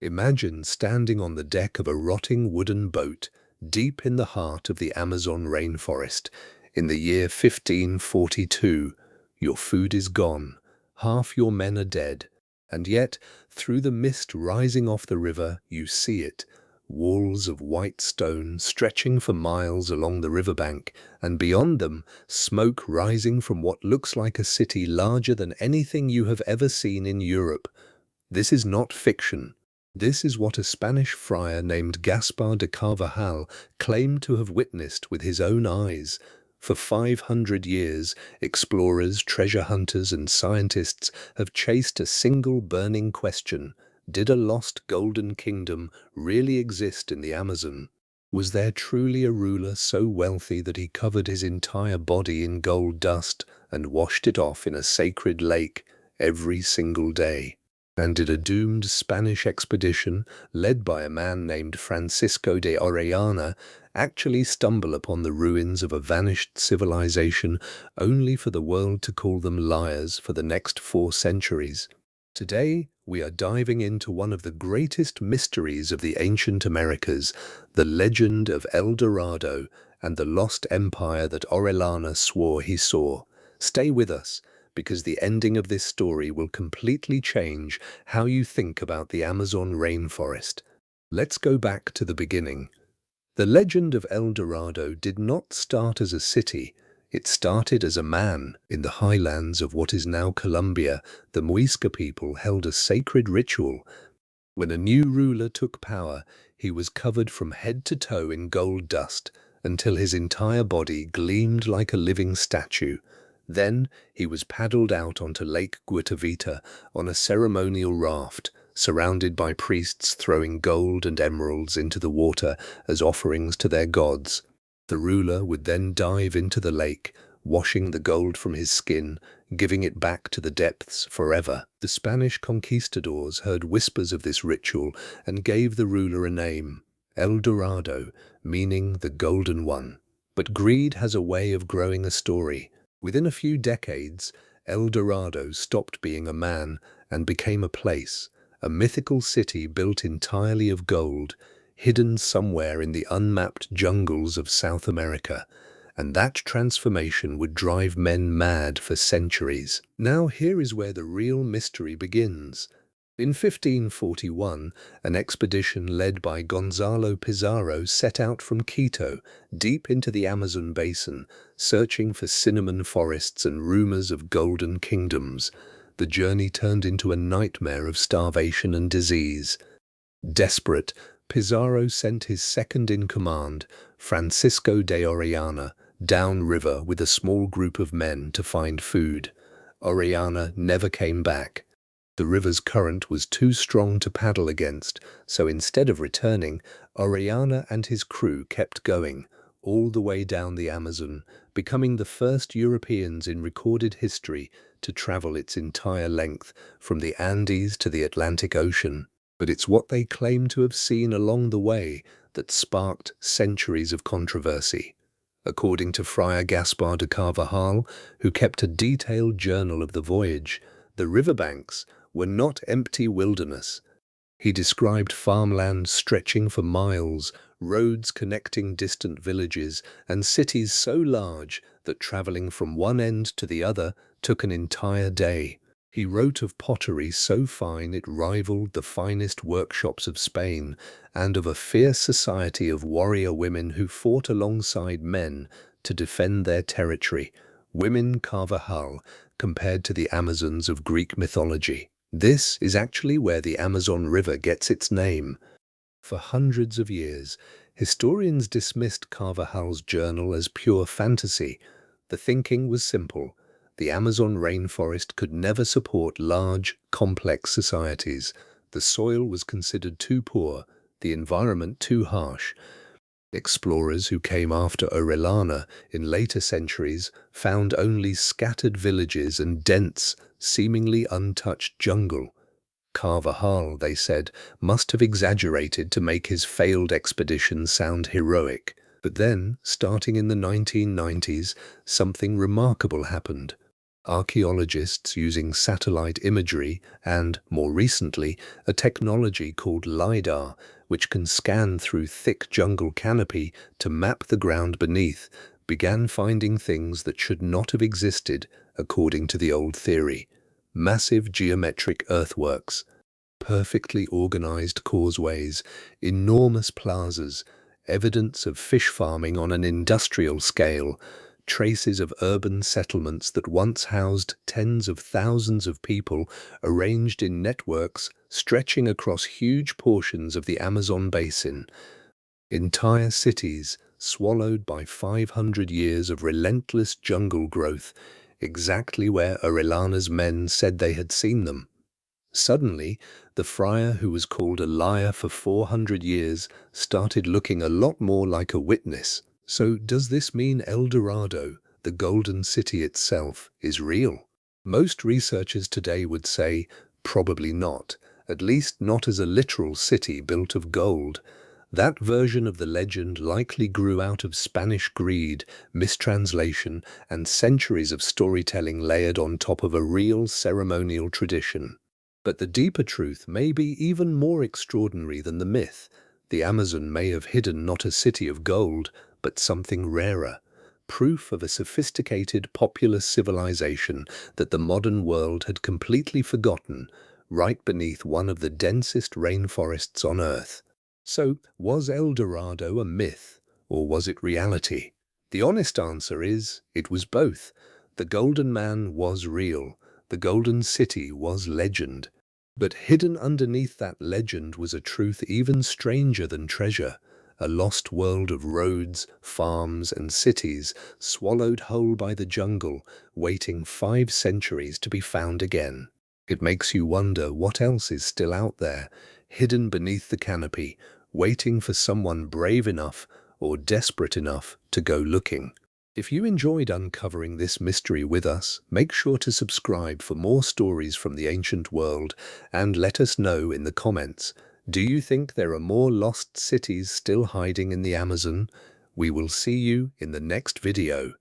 Imagine standing on the deck of a rotting wooden boat deep in the heart of the Amazon rainforest in the year 1542. Your food is gone, half your men are dead, and yet, through the mist rising off the river, you see it. Walls of white stone stretching for miles along the riverbank, and beyond them, smoke rising from what looks like a city larger than anything you have ever seen in Europe. This is not fiction. This is what a Spanish friar named Gaspar de Carvajal claimed to have witnessed with his own eyes. For 500 years, explorers, treasure hunters, and scientists have chased a single burning question. Did a lost golden kingdom really exist in the Amazon? Was there truly a ruler so wealthy that he covered his entire body in gold dust and washed it off in a sacred lake every single day? And did a doomed Spanish expedition, led by a man named Francisco de Orellana, actually stumble upon the ruins of a vanished civilization only for the world to call them liars for the next 4 centuries? Today, we are diving into one of the greatest mysteries of the ancient Americas, the legend of El Dorado and the lost empire that Orellana swore he saw. Stay with us, because the ending of this story will completely change how you think about the Amazon rainforest. Let's go back to the beginning. The legend of El Dorado did not start as a city. It started as a man. In the highlands of what is now Colombia, the Muisca people held a sacred ritual. When a new ruler took power, he was covered from head to toe in gold dust until his entire body gleamed like a living statue. Then he was paddled out onto Lake Guatavita on a ceremonial raft, surrounded by priests throwing gold and emeralds into the water as offerings to their gods. The ruler would then dive into the lake, washing the gold from his skin, giving it back to the depths forever. The Spanish conquistadors heard whispers of this ritual and gave the ruler a name, El Dorado, meaning the Golden One. But greed has a way of growing a story. Within a few decades, El Dorado stopped being a man and became a place, a mythical city built entirely of gold, hidden somewhere in the unmapped jungles of South America. And that transformation would drive men mad for centuries. Now here is where the real mystery begins. In 1541, an expedition led by Gonzalo Pizarro set out from Quito, deep into the Amazon basin, searching for cinnamon forests and rumors of golden kingdoms. The journey turned into a nightmare of starvation and disease. Desperate, Pizarro sent his second-in-command, Francisco de Orellana, downriver with a small group of men to find food. Orellana never came back. The river's current was too strong to paddle against, so instead of returning, Orellana and his crew kept going, all the way down the Amazon, becoming the first Europeans in recorded history to travel its entire length, from the Andes to the Atlantic Ocean. But it's what they claim to have seen along the way that sparked centuries of controversy. According to Friar Gaspar de Carvajal, who kept a detailed journal of the voyage, the riverbanks were not empty wilderness. He described farmland stretching for miles, roads connecting distant villages, and cities so large that traveling from one end to the other took an entire day. He wrote of pottery so fine it rivaled the finest workshops of Spain, and of a fierce society of warrior women who fought alongside men to defend their territory. Women Carvajal compared to the Amazons of Greek mythology. This is actually where the Amazon River gets its name. For hundreds of years, historians dismissed Carvajal's journal as pure fantasy. The thinking was simple. The Amazon rainforest could never support large, complex societies. The soil was considered too poor, the environment too harsh. Explorers who came after Orellana in later centuries found only scattered villages and dense, seemingly untouched jungle. Carvajal, they said, must have exaggerated to make his failed expedition sound heroic. But then, starting in the 1990s, something remarkable happened. Archaeologists using satellite imagery and, more recently, a technology called LiDAR, which can scan through thick jungle canopy to map the ground beneath, began finding things that should not have existed, according to the old theory. Massive geometric earthworks, perfectly organized causeways, enormous plazas, evidence of fish farming on an industrial scale, traces of urban settlements that once housed tens of thousands of people arranged in networks stretching across huge portions of the Amazon basin. Entire cities swallowed by 500 years of relentless jungle growth, exactly where Orellana's men said they had seen them. Suddenly, the friar who was called a liar for 400 years started looking a lot more like a witness. So does this mean El Dorado, the golden city itself, is real? Most researchers today would say, probably not, at least not as a literal city built of gold. That version of the legend likely grew out of Spanish greed, mistranslation, and centuries of storytelling layered on top of a real ceremonial tradition. But the deeper truth may be even more extraordinary than the myth. The Amazon may have hidden not a city of gold, but something rarer. Proof of a sophisticated, populous civilization that the modern world had completely forgotten, right beneath one of the densest rainforests on Earth. So, was El Dorado a myth, or was it reality? The honest answer is, it was both. The Golden Man was real. The Golden City was legend. But hidden underneath that legend was a truth even stranger than treasure, a lost world of roads, farms, and cities swallowed whole by the jungle, waiting 5 centuries to be found again. It makes you wonder what else is still out there, hidden beneath the canopy, waiting for someone brave enough or desperate enough to go looking. If you enjoyed uncovering this mystery with us, make sure to subscribe for more stories from the ancient world and let us know in the comments. Do you think there are more lost cities still hiding in the Amazon? We will see you in the next video.